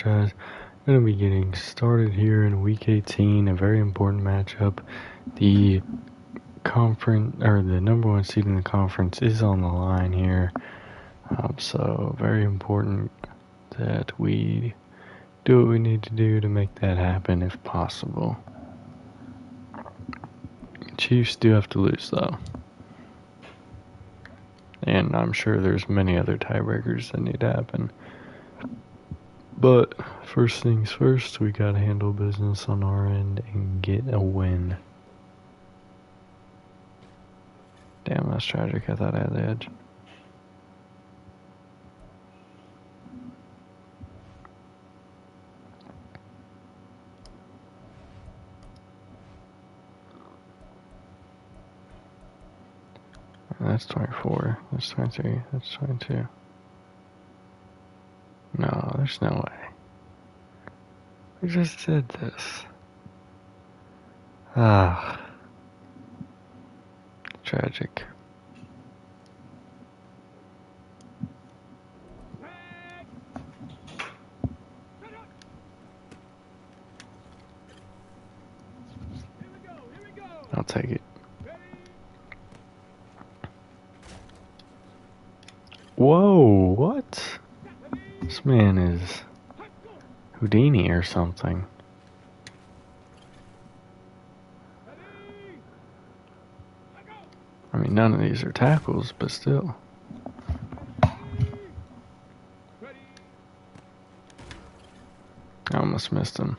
apologize. Going to be getting started here in Week 18, a very important matchup. The conference, or the number one seed in the conference, is on the line here. So very important that we do what we need to do to make that happen if possible. Chiefs do have to lose though. And I'm sure there's many other tiebreakers that need to happen. But first things first, we gotta handle business on our end and get a win. Damn, that's tragic. I thought I had the edge. That's 24. That's 23. That's 22. No, there's no way. We just did this. Ah. Tragic. I'll take it. Whoa, what? This man is Houdini or something. I mean, none of these are tackles, but still. I almost missed him.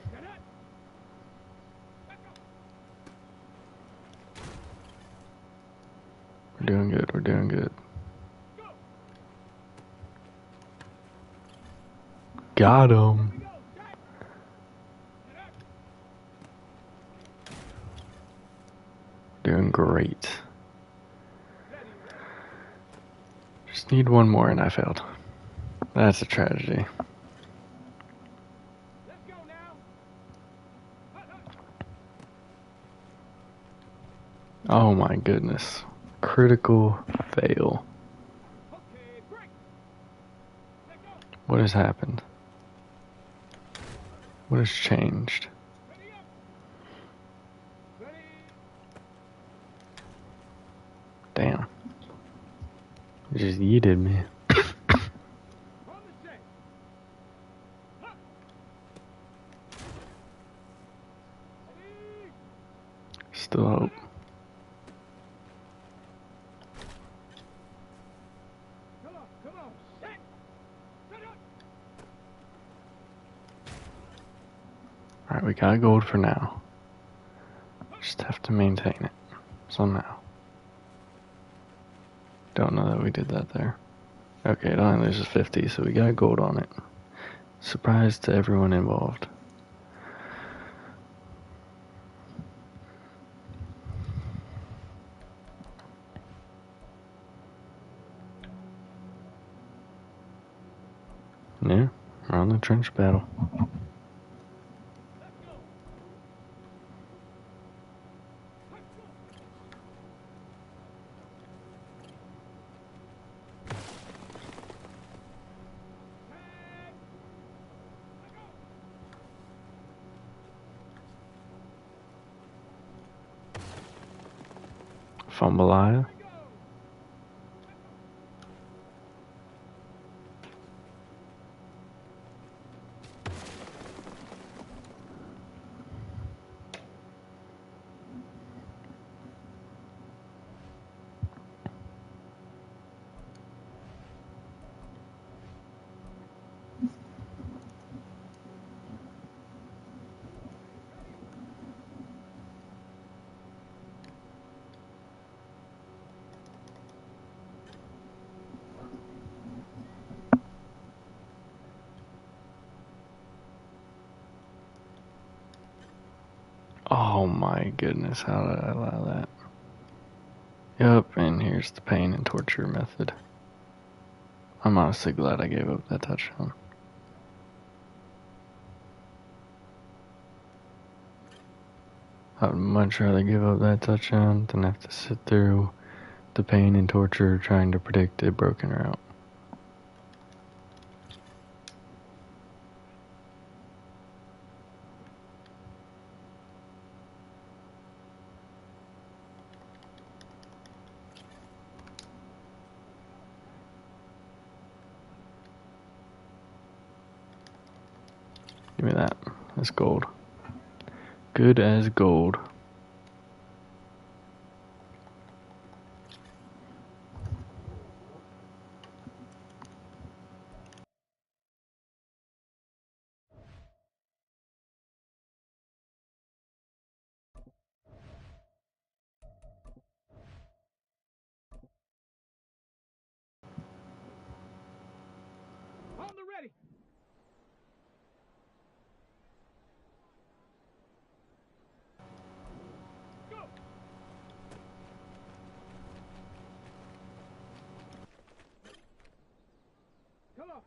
We're doing good, we're doing good. Got him. Doing great. Just need one more and I failed. That's a tragedy. Oh my goodness. Critical fail. What has happened? What has changed? Damn. You just yeeted me. Still hope. Alright, we got gold for now. Just have to maintain it somehow. Don't know that we did that there. Okay, it only loses 50, so we got gold on it. Surprise to everyone involved. Yeah, we're on the trench battle. Fumbleia. Oh my goodness, how did I allow that? Yup, and here's the pain and torture method. I'm honestly glad I gave up that touchdown. I would much rather give up that touchdown than have to sit through the pain and torture trying to predict a broken route. Give me that. That's gold. Good as gold. On the ready. Go.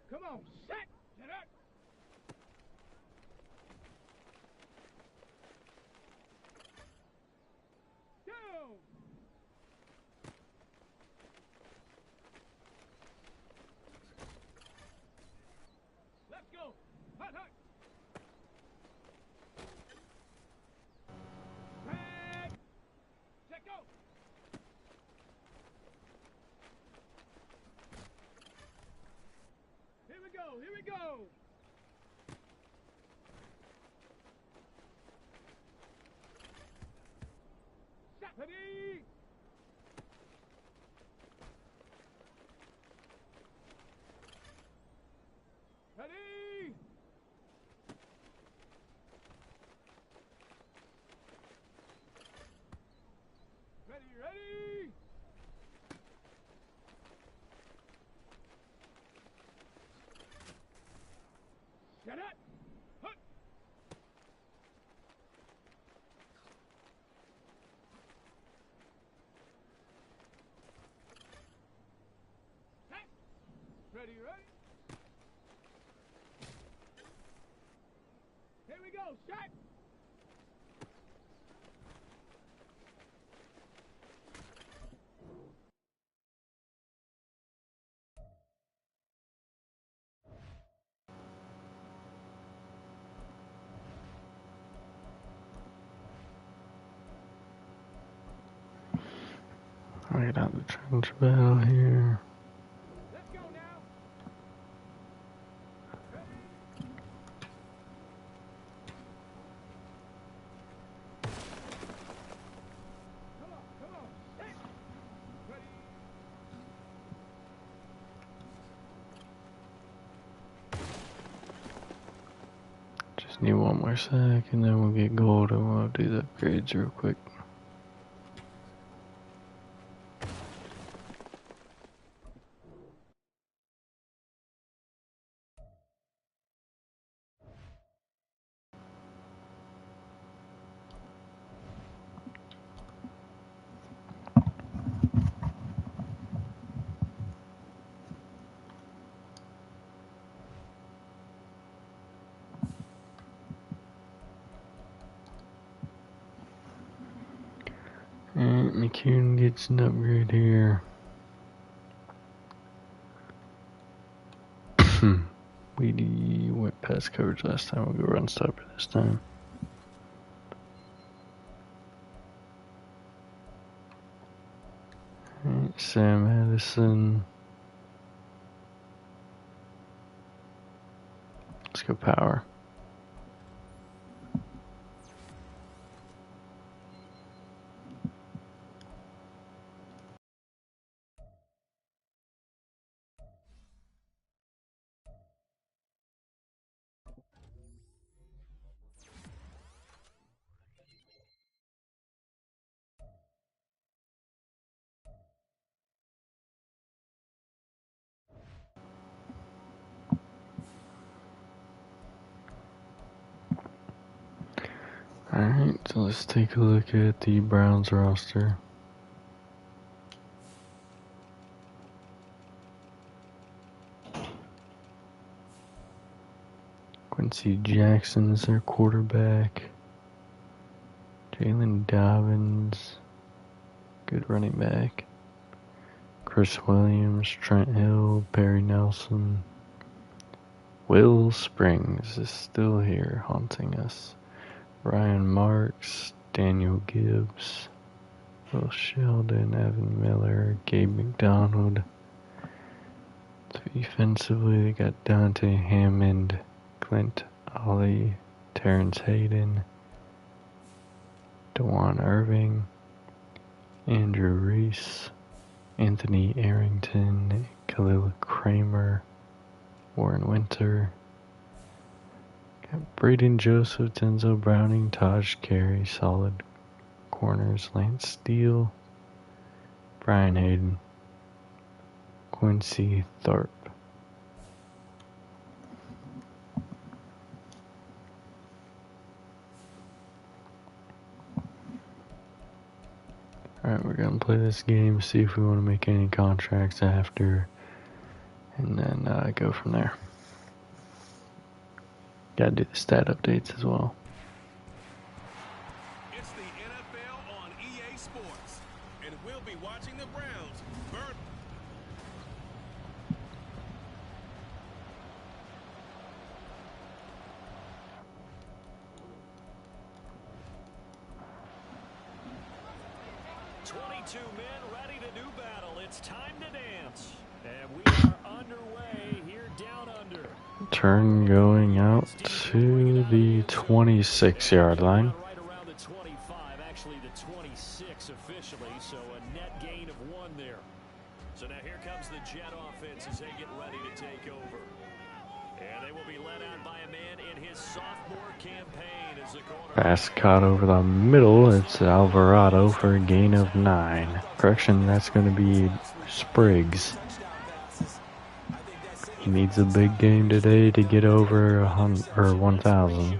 Come on. Set. Get up. Go. Let's go. Hut, hut. Set. Set, go. Here we go. Here we go. Set. Ready. Ready. Ready. Set it. Hut. Set. Ready. Here we go. Set. I get out the trench battle here. Let's go now. Come on. Set. Ready. Just need one more sec and then we'll get gold and we'll do the upgrades real quick. Alright, McCune gets an upgrade here. We went past coverage last time, we'll go run stopper this time. Alright, Sam Addison. Let's go power. Alright, so let's take a look at the Browns roster. Quincy Jackson is their quarterback. Jalen Dobbins, good running back. Chris Williams, Trent Hill, Barry Nelson. Will Springs is still here haunting us. Ryan Marks, Daniel Gibbs, Will Sheldon, Evan Miller, Gabe McDonald. Defensively, they got Dante Hammond, Clint Ali, Terrence Hayden, DeJuan Irving, Andrew Reese, Anthony Arrington, Khalil Kramer, Warren Winter, got Braden Joseph, Denzel Browning, Taj Carey, solid corners, Lance Steele, Brian Hayden, Quincy Tharp. Alright, we're going to play this game, see if we want to make any contracts after, and then go from there. Gotta do the stat updates as well. It's the NFL on EA Sports, and we'll be watching the Browns burn. Men ready to do battle. It's time to dance. And we are underway here down under. Turn going out to the 26-yard line. Right around the 25, actually the 26 officially, so a net gain of 1 there. So now here comes the Jet offense as they get ready to take over. And they will be led out by a man in his sophomore campaign as the corner. Pass caught over the middle. It's Alvarado for a gain of 9. Correction, that's going to be Spriggs. He needs a big game today to get over 1,000.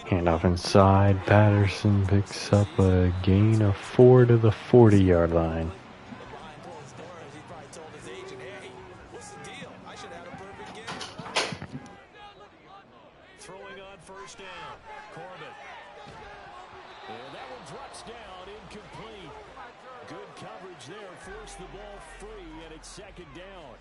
Handoff inside. Patterson picks up a gain of 4 to the 40-yard line. Throwing on first down. Corbin. And that one drops down, incomplete. Good coverage there. Forced the ball free, and it's second down.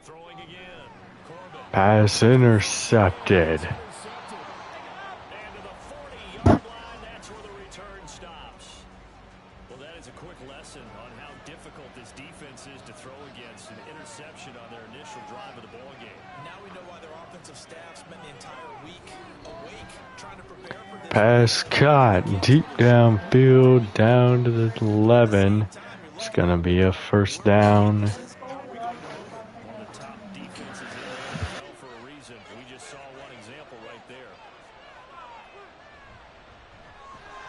Throwing again. Corbin. Pass intercepted. And to the 40-yard line, that's where the return stops. Well, that is a quick lesson on how difficult this defense is to throw against. An interception on their initial drive of the ball game. Now we know why their offensive staff spent the entire week awake trying to prepare for this. Pass caught deep downfield down to the 11. It's going to be a first down. One of the top defenses in the NFL for a reason. We just saw one example right there.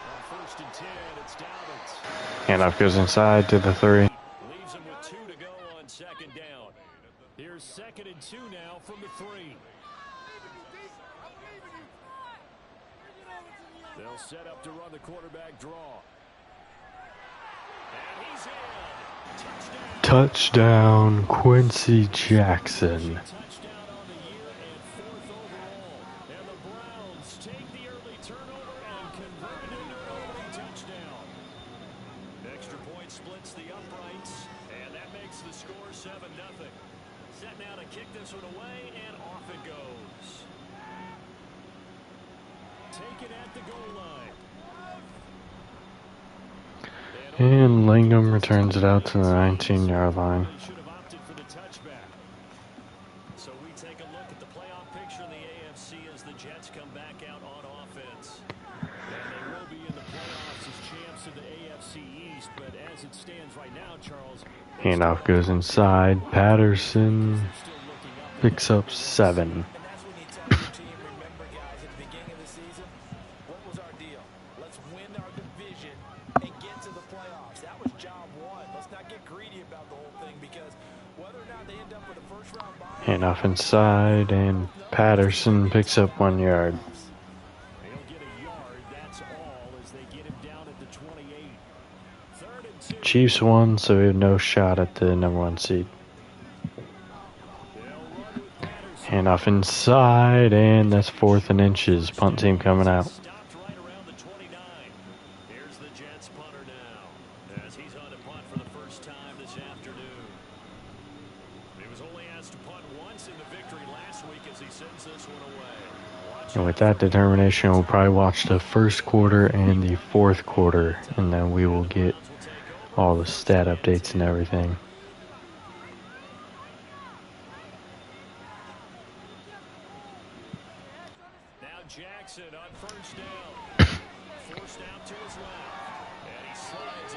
On first and 10, it's Dobbins. Handoff goes inside to the 3. Leaves him with 2 to go on second down. Here's second and 2 now from the 3. They'll set up to run the quarterback draw. And he's in. Touchdown, Quincy Jackson. Touchdown on the year and 4th overall. And the Browns take the early turnover and convert it into an opening touchdown. Extra point splits the uprights, and that makes the score 7-0. Set now to kick this one away, and off it goes. Taken at the goal line. And Langham returns it out to the 19-yard line. Should have opted for the touchback. So we take a look at the playoff picture in the AFC as the Jets come back out on offense. And they will be in the playoffs as champs of the AFC East, but as it stands right now, Charles, Handoff goes inside. Patterson still looking up. picks up 7. And that's when you tell your team, remember, guys, at the beginning of the season, what was our deal? Let's win our division and get to the playoffs. That was job one. Let's not get greedy about the whole thing, because whether or not they end up with a first-round bye, Handoff inside, and Patterson picks up 1 yard. They'll get a yard, that's all, as they get him down at the 28. 3rd and 2. Chiefs won, so we have no shot at the number 1 seed. They'll run with Patterson. Handoff inside, and that's 4th and inches. Punt team coming out. Stopped right around the 29. Here's the Jets punter now, as he's on to punt for the first time this afternoon. He was only asked to punt once in the victory last week as he sends this one away. And with that determination, we'll probably watch the first quarter and the 4th quarter, and then we will get all the stat updates and everything.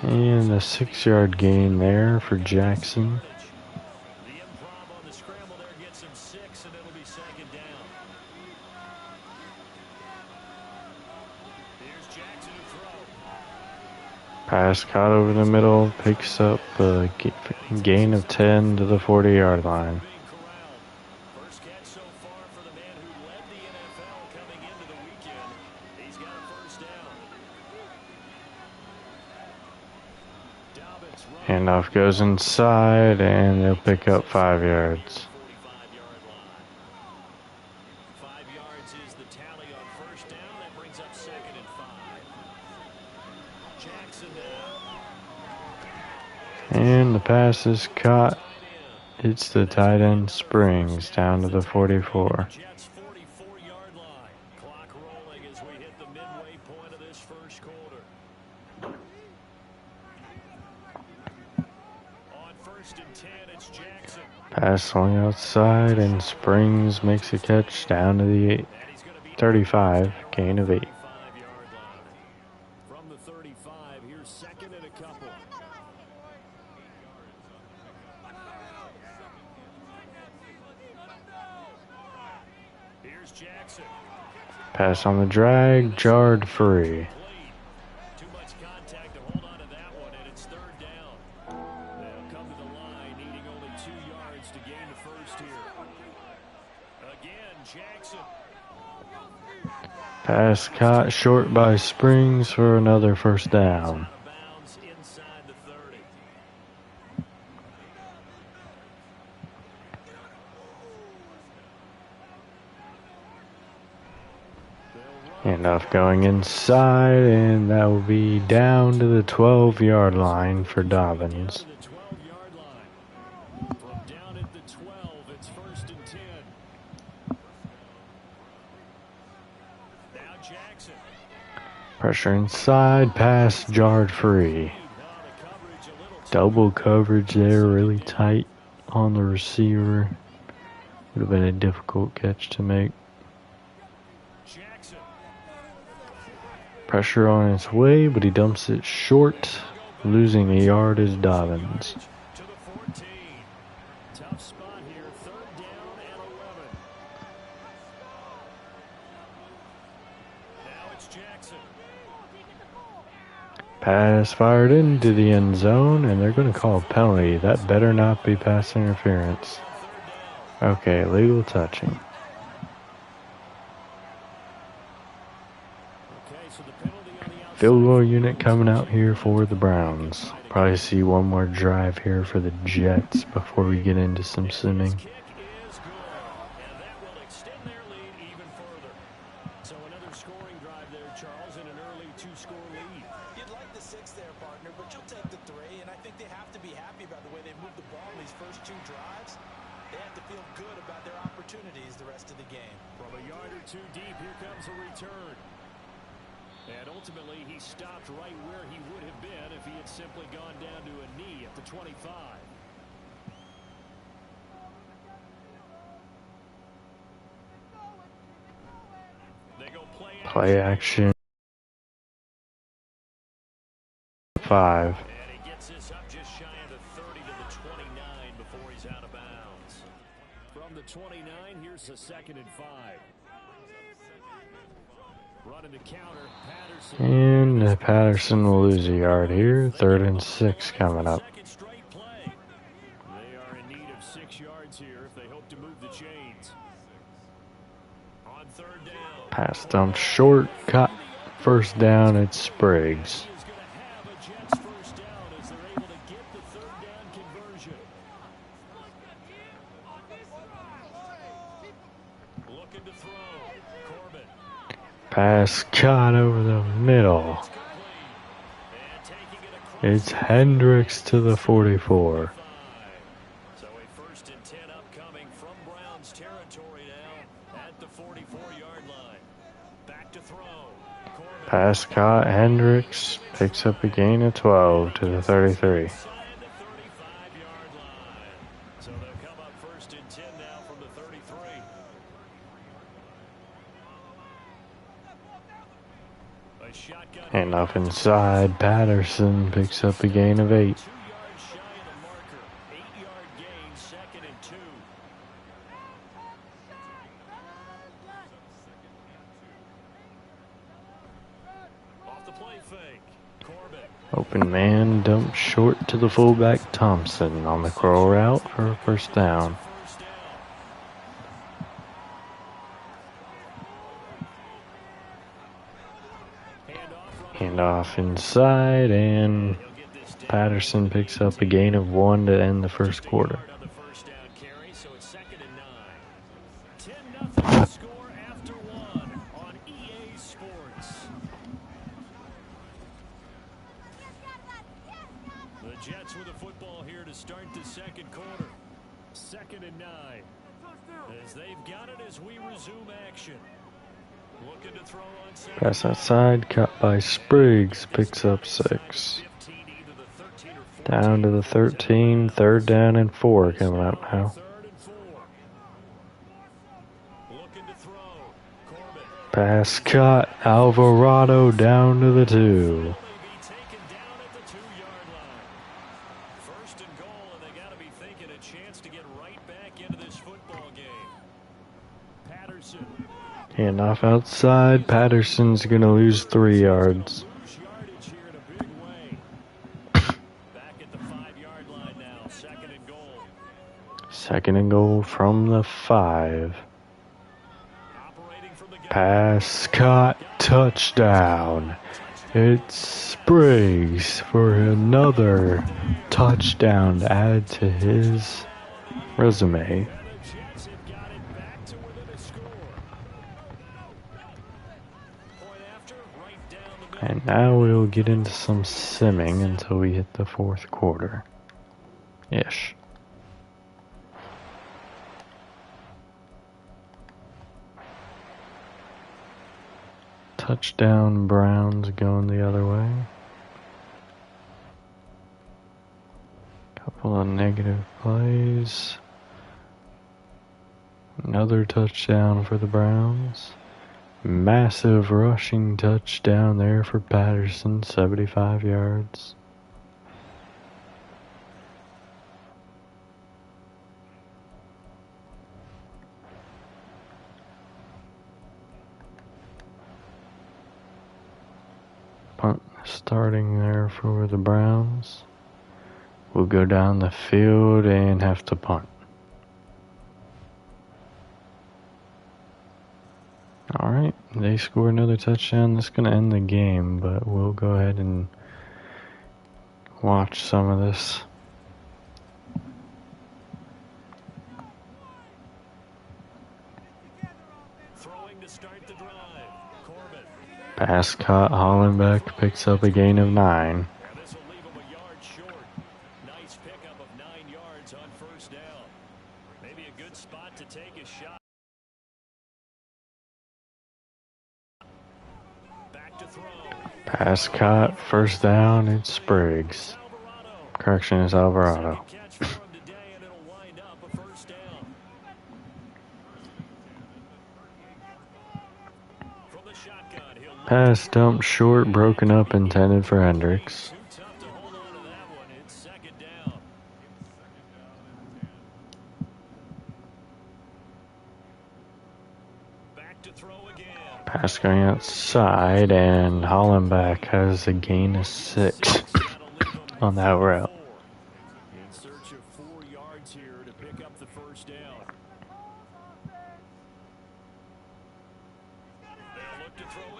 And a 6-yard gain there for Jackson. The improv on the scramble there gets him 6, and it'll be second down. Here's Jackson to throw. Pass caught over the middle, picks up a gain of 10 to the 40-yard line. Being corralled. First catch so far for the man who led the NFL coming into the weekend. He's got a first down. Dobbins running. Handoff goes inside, and they'll pick up 5 yards. 45-yard line. 5 yards is the tally on first down. That brings up second and 5. Jackson now. And the pass is caught. It's the tight end Springs down to the 44. Jets 44-yard line. Clock rolling as we hit the midway point of this first quarter. On first and 10, it's Jackson. Pass swung outside, and Springs makes a catch down to the And he's going to be 35, gain of 8. 35-yard line. From the 35, here's second and a couple. Here's Jackson. Pass on the drag, jarred free. Too much contact to hold on to that one, and it's third down. They'll come to the line, needing only 2 yards to gain the first here. Again, Jackson. Pass caught short by Springs for another first down. Out of bounds inside the 30. Handoff going inside, and that will be down to the 12-yard line for Dobbins. Down to the 12-yard line. From down at the 12, it's first and 10. Now Jackson. Pressure inside, pass jarred free. Now the coverage a little too Double coverage there, really tight on the receiver. Would have been a difficult catch to make. Jackson. Pressure on its way, but he dumps it short. Losing a yard is Dobbins. To the 14. Tough spot here. Third down and 11. Now it's Jackson. Pass fired into the end zone, and they're going to call a penalty. That better not be pass interference. Okay, legal touching. Okay, so the penalty on the outside. Field goal unit coming out here for the Browns. Probably see one more drive here for the Jets before we get into some simming. Kick is good, and that will extend their lead even further. So another scoring drive there, Charles, and an early 2-score lead. You'd like the 6 there, partner, but you'll take the 3, and I think they have to be happy about the way they moved the ball in these first 2 drives. They have to feel good about their opportunities the rest of the game. From a yard or 2 deep, here comes a return. And ultimately, he stopped right where he would have been if he had simply gone down to a knee at the 25. They go Play action. 5. And he gets this up just shy of the 30 to the 29 before he's out of bounds. From the 29, here's a second and 5. Running the counter, Patterson. And Patterson will lose a yard here. 3rd and 6 coming up. Second straight play. They are in need of 6 yards here if they hope to move the chains. On third down. Pass dump short, cut. First down, it's Spriggs. Is going to have a Jets first down as they're able to get the third down conversion. Looking to throw. Corbin. Pass caught over the middle. And taking it across. It's Hendricks to the 44. So a first and 10 upcoming from Browns territory now at the 44-yard line. Back to throw. Corbin. Pass caught, Hendricks picks up a gain of 12 to the 33. Inside the 35-yard line. So they'll come up first and 10 now from the 33. A shotgun And off inside, Patterson picks up a gain of 8. 2 yards shy of the marker. 8-yard gain, 2nd and 2. Off the play fake. Corbett. Open man dumped short to the fullback Thompson on the curl route for a first down. First down. Handoff inside, and He'll get this down. Patterson picks up a gain of 1 to end the first quarter. On the first down carry, so it's 2nd and 9. 10-0 score after 1 on EA Sports. The Jets with the football here to start the second quarter. 2nd and 9. As they've got it as we resume action. Looking to throw on second. Pass outside, caught by Spriggs, picks up 6. 15, either the 13 or 14. Down to the 13, 3rd down and 4 coming up now. 3rd and 4. Looking to throw. Corbett. Pass caught, Alvarado down to the 2. May be taken down at the 2-yard line. 1st and goal, and they got to be thinking a chance to get right back into this football game. Patterson. Handoff outside, Patterson's going to lose 3 yards. Lose yardage here in a big way. Back at the 5-yard line now. 2nd and goal. 2nd and goal from the 5. Operating from the gun. Pass caught, touchdown. It's Spriggs for another touchdown to add to his resume. And the Jets have got it back to within a score. Point after, right down the middle. And now we'll get into some simming until we hit the 4th quarter. Ish. Touchdown, Browns going the other way. Couple of negative plays. Another touchdown for the Browns. Massive rushing touchdown there for Patterson, 75 yards. Punt starting there for the Browns. We'll go down the field and have to punt. Alright, they score another touchdown. That's going to end the game, but we'll go ahead and watch some of this. Throwing to start the drive. Corbett. Pass caught, Hollenbeck picks up a gain of 9. And this will leave him a yard short. Nice pickup of 9 yards on first down. Maybe a good spot to take a shot. Back to throw. Pass caught, first down, it's Spriggs. Alvarado. Correction, is Alvarado. Second catch for him today, and it'll wind up a first down. From the shotgun, he'll look Pass dumped short, broken up, intended for Hendricks. too tough to hold on to that one. It's 2nd down. Back to throw again. Pass going outside, and Hollenbeck has a gain of 6 That'll leave him on that route. in search of 4 yards here to pick up the first down. They'll look to throw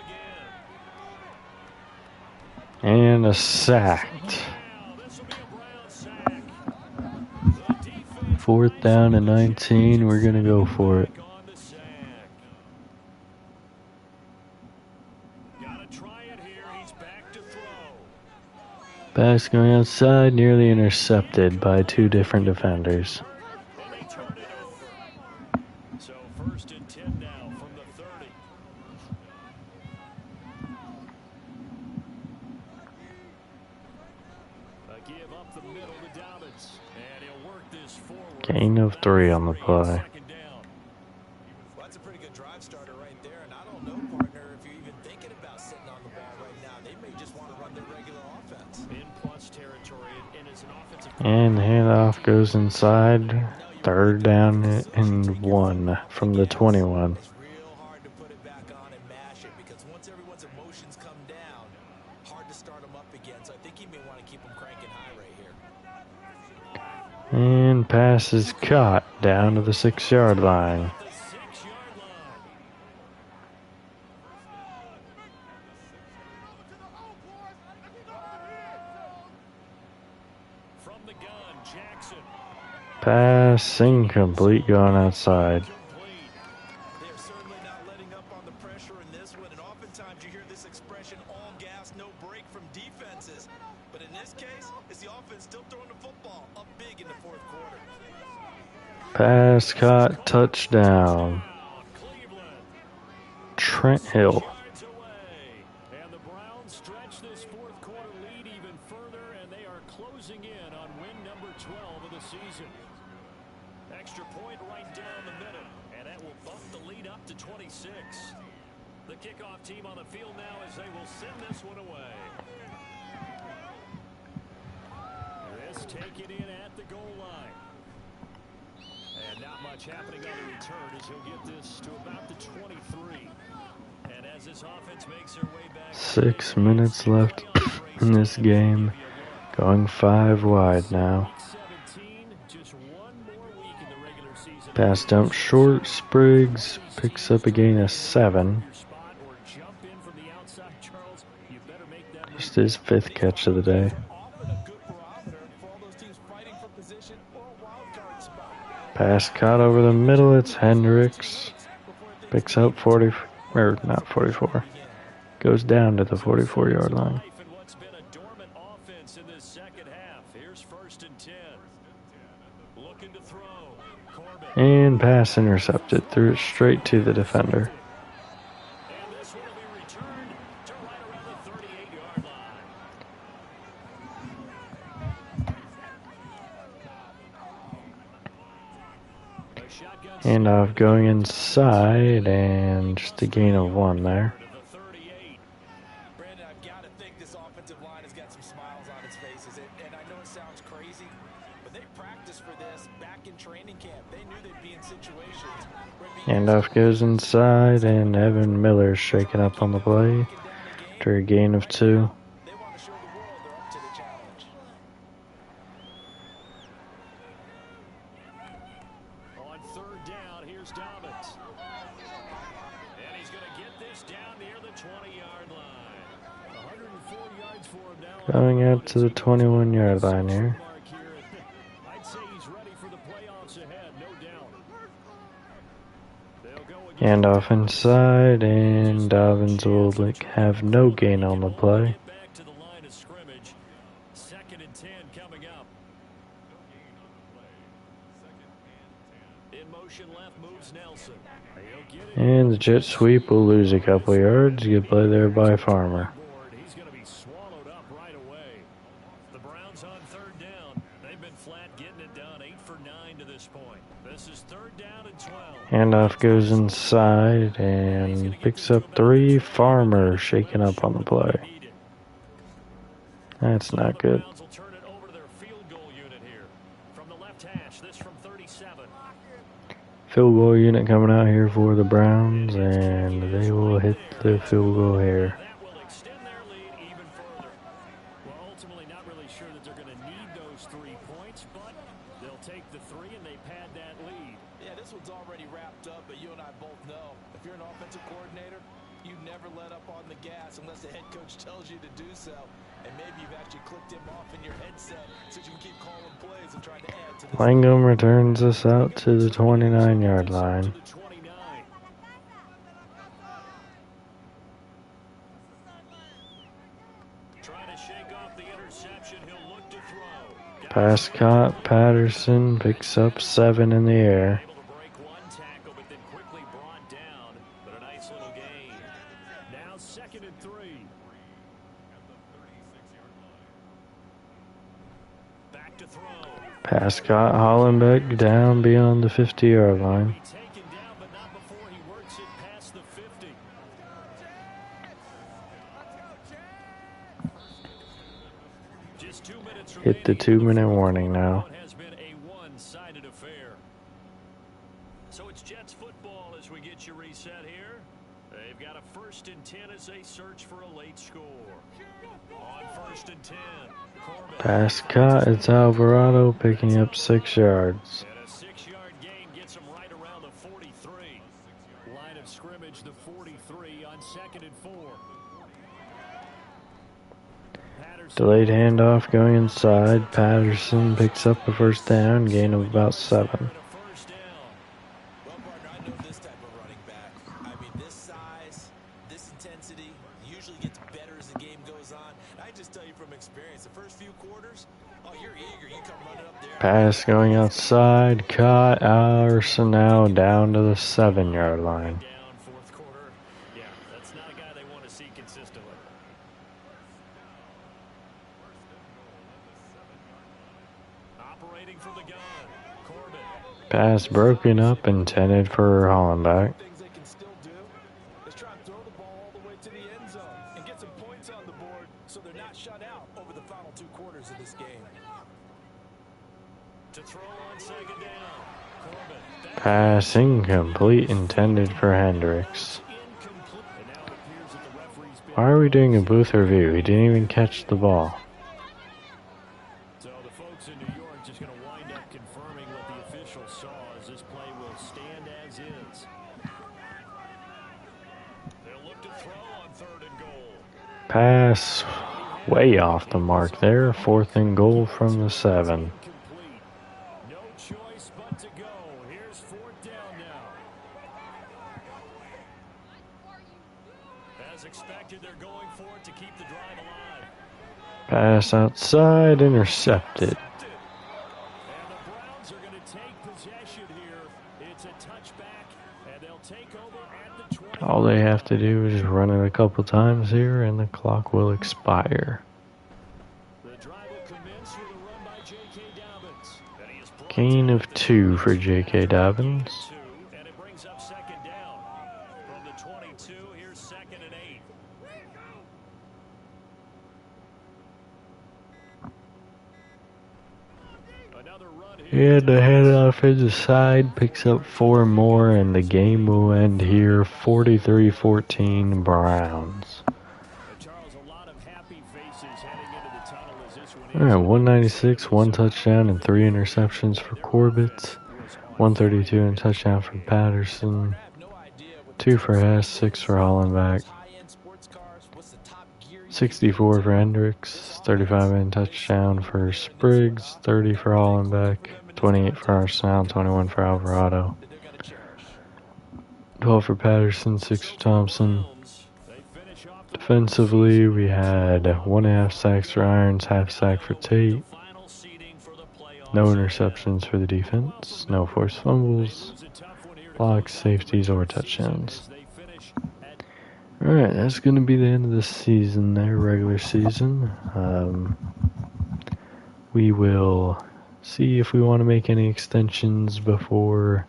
again. And a sacked. Now, this will be a Brown sack. The defense 4th down and 19, we're going to go for it. back on the sack. Gotta try it here. He's back to throw. Pass going outside, nearly intercepted by 2 different defenders. And they turn it over. So 1st and 10 now from the 30. A give up the middle to Dobbins. And he'll work this forward. Gain of 3 on the play. 2nd down. Well, that's a pretty good drive starter right there. And I don't know, partner, if you're even thinking about sitting on the ball goes inside. Third down and 1 from the 21. It's real hard to put it back on and mash it because once everyone's emotions come down, hard to start them up again. So I think you may want to keep them cranking high right here. And pass is caught down to the 6-yard line. The 6-yard line. From the gun, Jackson. Pass incomplete, going outside. Complete. They're certainly not letting up on the pressure in this one, and oftentimes you hear this expression, all gas, no break from defenses. But in this case, it's the offense still throwing the football up big in the fourth quarter. Pass caught, touchdown. Cleveland. Trent Hill. Yards away. And the Browns stretch this fourth quarter lead even further, and they are closing in on win number 12 of the season. Extra point right down the middle, and that will bump the lead up to 26. The kickoff team on the field now as they will send this one away. This taken in at the goal line. And not much happening on the return as he'll get this to about the 23. And as this offense makes their way back, 6 minutes left in this game. Going 5 wide now. 17, just one more week in the regular season. Pass dump short. Spriggs picks up a gain of 7. Your spot or jump in from the outside, Charles. You better make that move. Just his 5th catch of the day. Often a good barometer for all those teams fighting for position or a wild card spot. Pass caught over the middle. It's Hendricks. Picks up 40, or not 44. Goes down to the 44-yard line. Life in what's been a dormant offense in this second half. Here's 1st and 10. Looking to throw. Corbin. And pass intercepted. Threw it straight to the defender. And this one will be returned to right around the 38-yard line. A shotgun Handoff going inside, and just a gain of 1 there. to the 38. Brandon, I've got to think this offensive line has got some smiles on its faces. And I know it sounds crazy, but they practiced for this back in training camp. They knew they'd be in situations where it'd be Handoff goes inside, and Evan Miller's shaking up on the play after a gain of 2. they want to show the world they're up to the challenge. On 3rd down, here's Dobbins. And he's going to get this down near the 20-yard line. 104 yards for him now. Going out to the 21-yard line here. Mark here. I'd say he's ready for the playoffs ahead, no doubt. They'll go again. Handoff inside, and Dobbins will have no gain on the play. Get back to the line of scrimmage. 2nd and 10 coming up. In motion left moves Nelson. He'll get it. And the jet sweep will lose a couple yards. Good play there by Farmer. He's going to be swallowed up right away. The Browns on 3rd down. They've been flat getting it done. 8 for 9 to this point. This is 3rd down and 12. Handoff goes inside and picks up 3. Farmer shaking up on the play. That's not good. Browns will turn it over to their field goal unit here. From the left hash, this from 37. Field goal unit coming out here for the Browns, and they will hit the field goal here. That will extend their lead even further. Well, ultimately not really sure that they're going to need those 3 points, but they'll take the 3 and they pad that lead. Yeah, this one's already wrapped up, but you and I both know if you're an offensive coordinator, you never let up on the gas unless the head coach tells you to do so. And maybe you've actually clicked him off in your headset so you can keep calling plays and trying to add to this. Langholm returns us out to the 29-yard To line. the 29. Trying to shake off the interception. He'll look to throw. Pass caught. Patterson picks up 7 in the air. Able to break one tackle, but then quickly brought down. But a nice little gain. Now 2nd and 3. Back to throw. Pass caught. Hollenbeck down beyond the 50-yard line. Taken down, but not before he works it past the 50. Just 2 minutes Hit the remaining. 2-minute warning now. Has been a one-sided affair. So it's Jets football as we get you reset here. They've got a 1st and 10 as they search for a late score. On 1st and 10, Corbett. Pass caught. It's Alvarado picking up 6 yards. And a 6-yard gain gets him right around the 43. Line of scrimmage, the 43 on 2nd and 4. Delayed handoff going inside. Patterson picks up a 1st down, gain of about 7. Well, partner, I know this type of running back. I mean, this size, this intensity usually gets better as the game goes on. I just tell you from experience, the first few quarters, oh, you're eager. You come running up there. Pass going outside. Caught. Arsenal down to the 7-yard line. Down 4th quarter. Yeah, that's not a guy they want to see consistently. Operating from the gun, Corbett. Pass broken up, intended for Hollenbach. Things they can still do is try and throw the ball all the way to the end zone and get some points on the board so they're not shut out over the final 2 quarters of this game. To throw on 2nd down, Corbett. Pass incomplete, intended for Hendricks. Incomplete. And now it appears that the referee's been. Why are we doing a booth review? He didn't even catch the ball. So the folks in New York just going to wind up confirming what the officials saw as this play will stand as is. They'll look to throw on 3rd and goal. Pass way off the mark there. 4th and goal from the 7. Complete. No choice but to go. Here's 4th down now. As expected, they're going for it to keep the drive alive. Pass outside, intercepted. And the Browns are going to take possession here. It's a touchback, and they'll take over at the 20. All they have to do is run it a couple times here, and the clock will expire. The drive will commence with a run by J.K. Dobbins. And he is brought Gain down of 2 for J.K. Dobbins. 2, and it brings up 2nd down. From the 22, here's 2nd and 8. Another run He here. had to head off his side, picks up 4 more, and the game will end here 43-14 Browns. Charles, a lot of happy faces heading into the tunnel as this one Alright, 196, 1 touchdown, and 3 interceptions for Corbett. 132 and touchdown for Patterson. 2 for Hess, 6 for Hollenbach. High-end sports cars, what's the top gear you 64 for Hendricks, 35 and touchdown for Spriggs, 30 for Hollenbach, 28 for Arsenal, 21 for Alvarado, they're going to cherish? 12 for Patterson, 6 for Thompson. They finish off the Defensively, we had 1.5 sacks for Irons, half sack for Tate, final seeding for the playoffs. no interceptions for the defense, no forced fumbles, It's a tough one here to blocks, safeties, or touchdowns. as they finish at Alright, that's going to be the end of the season there, regular season. We will see if we want to make any extensions before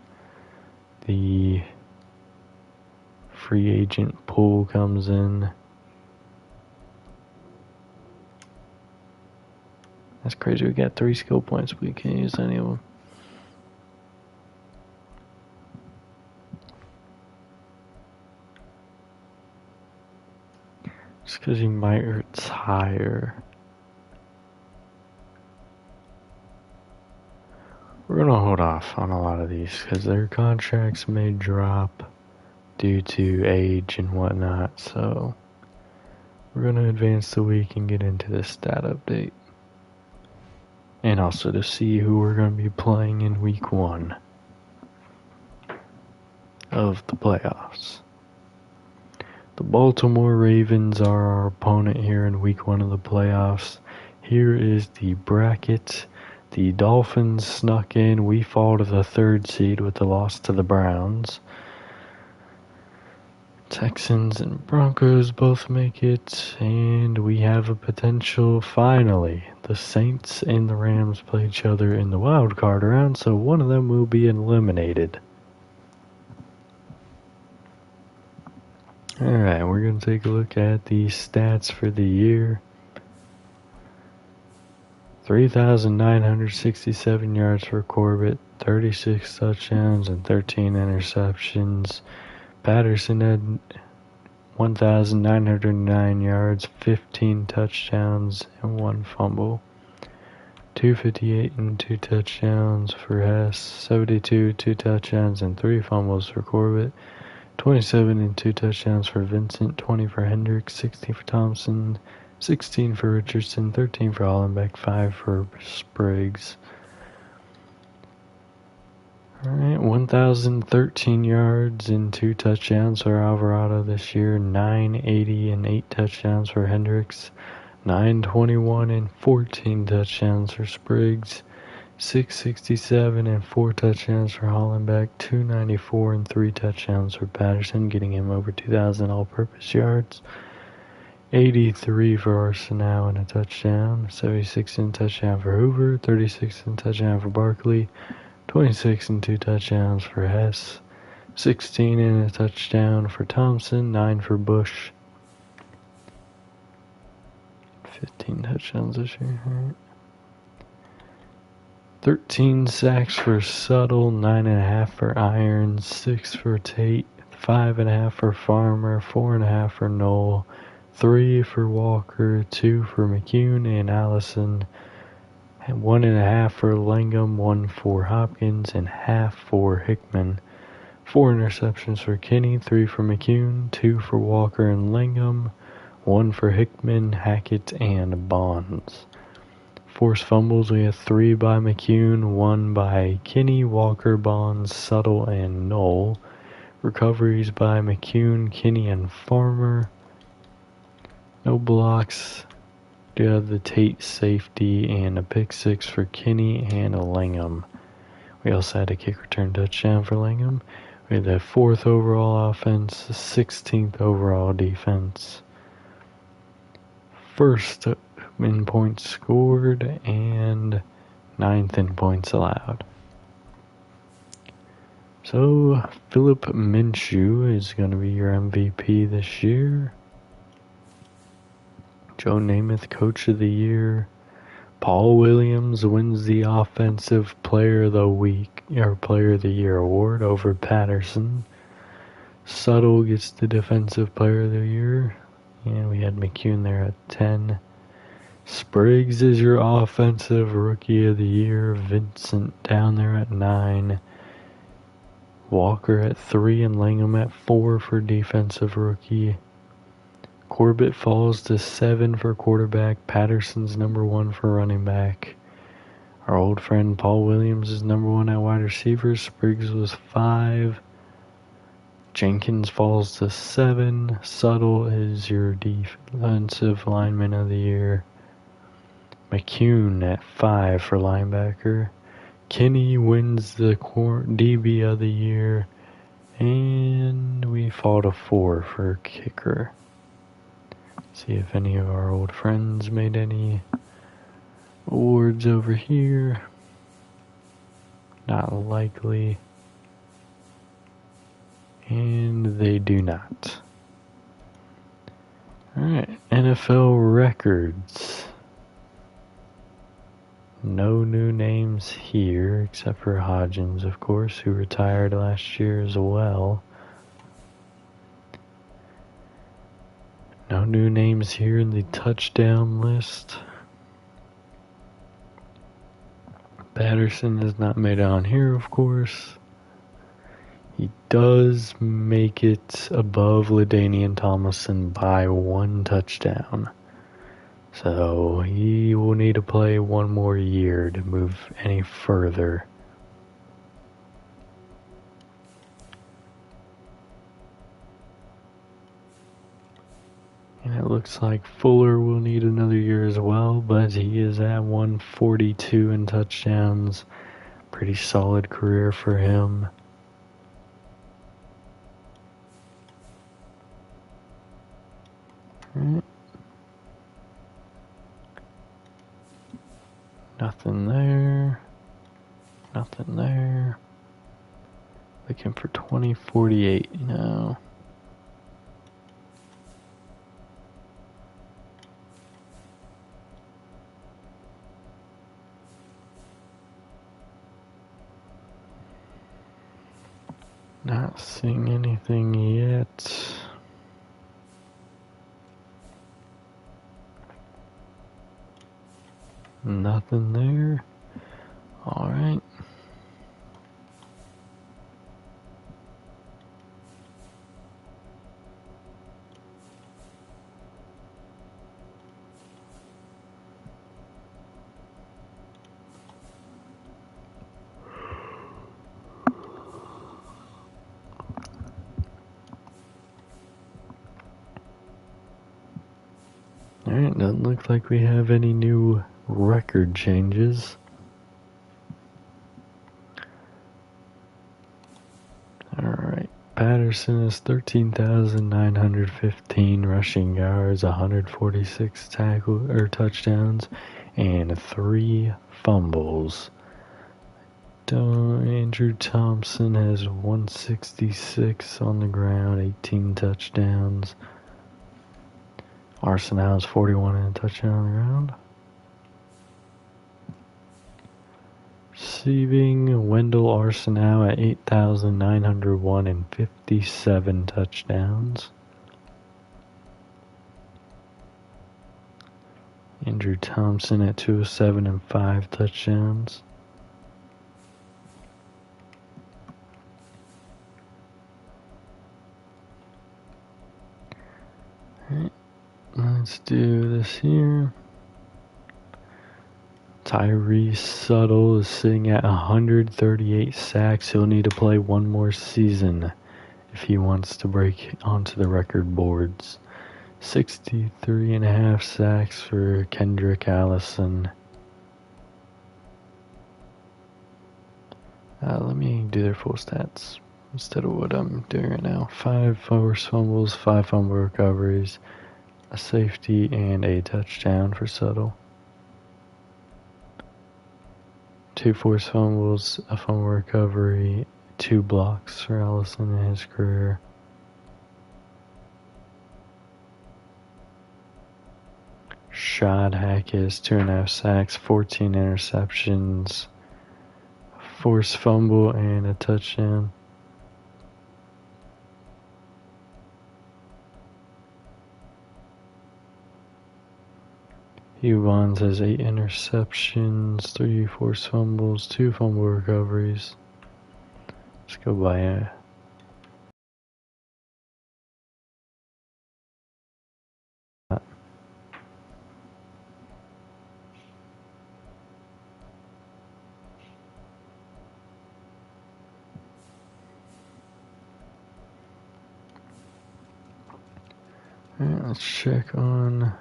the free agent pool comes in. That's crazy, we got 3 skill points, but we can't use any of them. Just because he might retire. We're going to hold off on a lot of these because their contracts may drop due to age and whatnot. So we're going to advance the week and get into the stat update. And also to see who we're going to be playing in week 1 of the playoffs. The Baltimore Ravens are our opponent here in week 1 of the playoffs. Here is the bracket. The Dolphins snuck in. We fall to the 3rd seed with the loss to the Browns. Texans and Broncos both make it. And we have a potential, finally. The Saints and the Rams play each other in the wild card round, so one of them will be eliminated. Alright, we're going to take a look at the stats for the year. 3,967 yards for Corbett, 36 touchdowns and 13 interceptions. Patterson had 1,909 yards, 15 touchdowns, and 1 fumble. 258 and 2 touchdowns for Hess, 72, 2 touchdowns and 3 fumbles for Corbett, 27 and 2 touchdowns for Vincent, 20 for Hendricks, 16 for Thompson, 16 for Richardson, 13 for Hollenbeck, 5 for Spriggs. Alright, 1,013 yards and 2 touchdowns for Alvarado this year, 980 and 8 touchdowns for Hendricks, 921 and 14 touchdowns for Spriggs, 667 and 4 touchdowns for Hollenbeck, 294 and 3 touchdowns for Patterson, getting him over 2,000 all-purpose yards, 83 for Arsenault and a touchdown, 76 and a touchdown for Hoover, 36 and a touchdown for Barkley, 26 and 2 touchdowns for Hess, 16 and a touchdown for Thompson, 9 for Bush. 15 touchdowns this year. Right. 13 sacks for Suttle, 9.5 for Irons, 6 for Tate, 5.5 for Farmer, 4.5 for Knoll, 3 for Walker, 2 for McCune and Allison, and 1.5 for Langham, 1 for Hopkins, and half for Hickman. 4 interceptions for Kinney, 3 for McCune, 2 for Walker and Langham, 1 for Hickman, Hackett, and Bonds. Forced fumbles, we have 3 by McCune, 1 by Kinney, Walker, Bonds, Suttle, and Knoll. Recoveries by McCune, Kinney, and Farmer. No blocks. We have the Tate safety and a pick 6 for Kinney and a Langham. We also had a kick return touchdown for Langham. We had the 4th overall offense, the 16th overall defense. First in points scored and 9th in points allowed. So Philip Minshew is going to be your MVP this year. Joe Namath, Coach of the Year. Paul Williams wins the Offensive Player of the Week or Player of the Year award over Patterson. Suttle gets the Defensive Player of the Year, and we had McCune there at 10. Spriggs is your Offensive Rookie of the Year. Vincent down there at 9. Walker at 3 and Langham at 4 for Defensive Rookie. Corbett falls to 7 for quarterback. Patterson's number 1 for running back. Our old friend Paul Williams is number 1 at wide receiver. Spriggs was 5. Jenkins falls to 7. Suttle is your defensive lineman of the year. McCune at 5 for linebacker. Kinney wins the DB of the year. And we fall to 4 for kicker. See if any of our old friends made any awards over here. Not likely. And they do not. Alright, NFL records. No new names here, except for Hodgins, of course, who retired last year as well. No new names here in the touchdown list. Patterson is not made on here, of course. He does make it above LaDainian Tomlinson by 1 touchdown. So he will need to play 1 more year to move any further. And it looks like Fuller will need another year as well, but he is at 142 in touchdowns. Pretty solid career for him. Right. Nothing there. Nothing there. Looking for 2048, you know. Not seeing anything yet. Nothing there. Alright. Alright, doesn't look like we have any new record changes. Alright, Patterson is 13,915 rushing yards, 146 touchdowns, and 3 fumbles. Andrew Thompson has 166 on the ground, 18 touchdowns. Arsenal has 41 and a touchdown on the ground. Receiving, Wendell Arsenal at 8,901 and 57 touchdowns. Andrew Thompson at 207 and 5 touchdowns. Alright, let's do this here. Tyrese Suttle is sitting at 138 sacks. He'll need to play one more season if he wants to break onto the record boards. 63.5 sacks for Kendrick Allison. Let me do their full stats instead of what I'm doing right now. 5 forced fumbles, 5 fumble recoveries, a safety, and a touchdown for Suttle. 2 forced fumbles, a fumble recovery, 2 blocks for Allison in his career. Shad Hackett, 2.5 sacks, 14 interceptions, forced fumble, and a touchdown. Hugh Bonds has 8 interceptions, 3 forced fumbles, 2 fumble recoveries. Let's go by a Alright, let's check on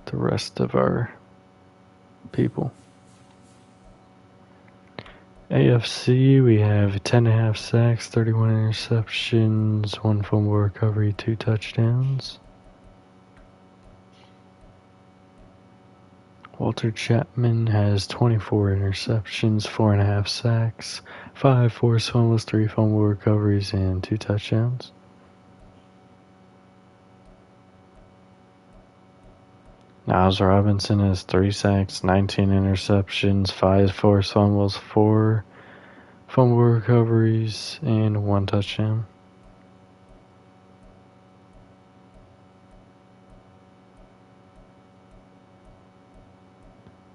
the rest of our people. AFC, we have 10.5 sacks, 31 interceptions, 1 fumble recovery, 2 touchdowns. Walter Chapman has 24 interceptions, 4.5 sacks, 5 forced fumbles, 3 fumble recoveries, and 2 touchdowns. Niles Robinson has 3 sacks, 19 interceptions, 5 forced fumbles, 4 fumble recoveries, and 1 touchdown.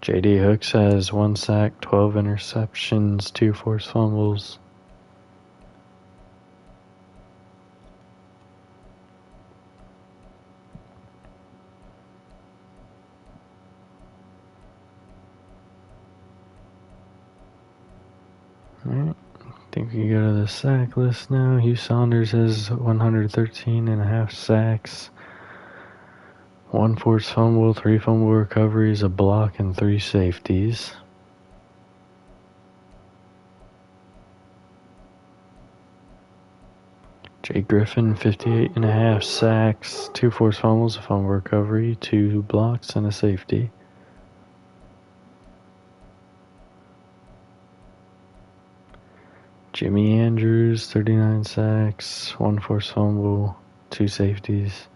J.D. Hooks has 1 sack, 12 interceptions, 2 forced fumbles. Alright, I think we go to the sack list now. Hugh Saunders has 113.5 sacks, 1 forced fumble, 3 fumble recoveries, a block, and 3 safeties. Jay Griffin, 58.5 sacks, 2 forced fumbles, a fumble recovery, 2 blocks, and a safety. Jimmy Andrews, 39 sacks, 1 forced fumble, 2 safeties.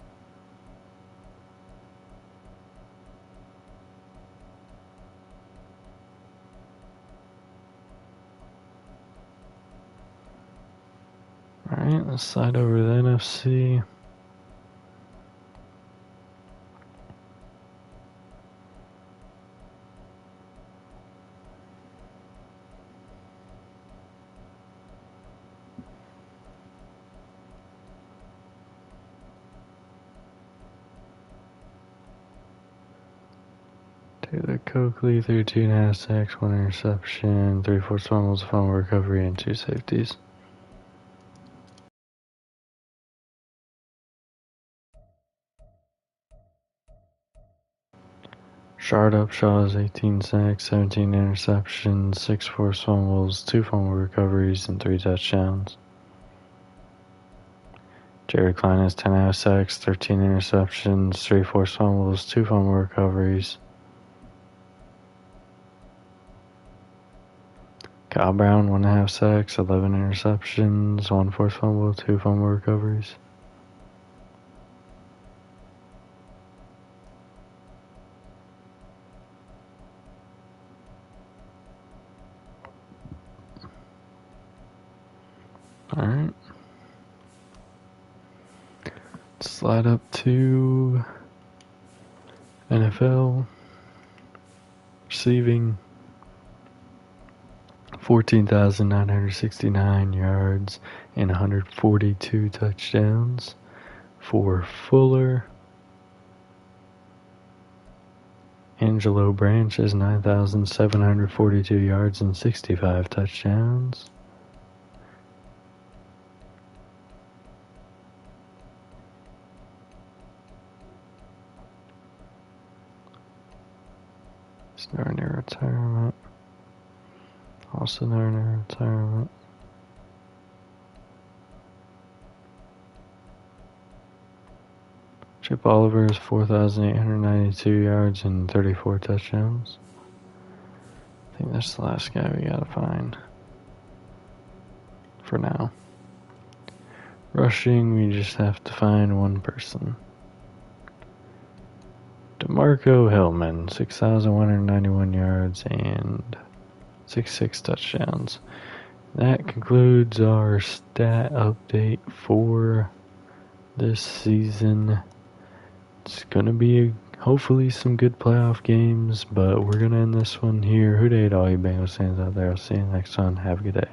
Alright, let's slide over to the NFC. Taylor Coakley, 32.5 sacks, 1 interception, 3 forced fumbles, fumble recovery, and 2 safeties. Shard Upshaw's 18 sacks, 17 interceptions, 6 forced fumbles, 2 fumble recoveries, and 3 touchdowns. Jared Klein has 10.5 sacks, 13 interceptions, 3 forced fumbles, 2 fumble recoveries. Kyle Brown, 1.5 sacks, 11 interceptions, 1 forced fumble, 2 fumble recoveries. Alright. Slide up to NFL. Receiving 14,969 yards and 142 touchdowns for Fuller. Angelo Branch has 9,742 yards and 65 touchdowns. Narnia retirement. Also Narnia retirement. Chip Oliver has 4,892 yards and 34 touchdowns. I think that's the last guy we gotta find. For now. Rushing, we just have to find one person. DeMarco Hillman, 6,191 yards and 66 touchdowns. That concludes our stat update for this season. It's going to be hopefully some good playoff games, but we're going to end this one here. Who Dey to all you Bengals fans out there. I'll see you next time. Have a good day.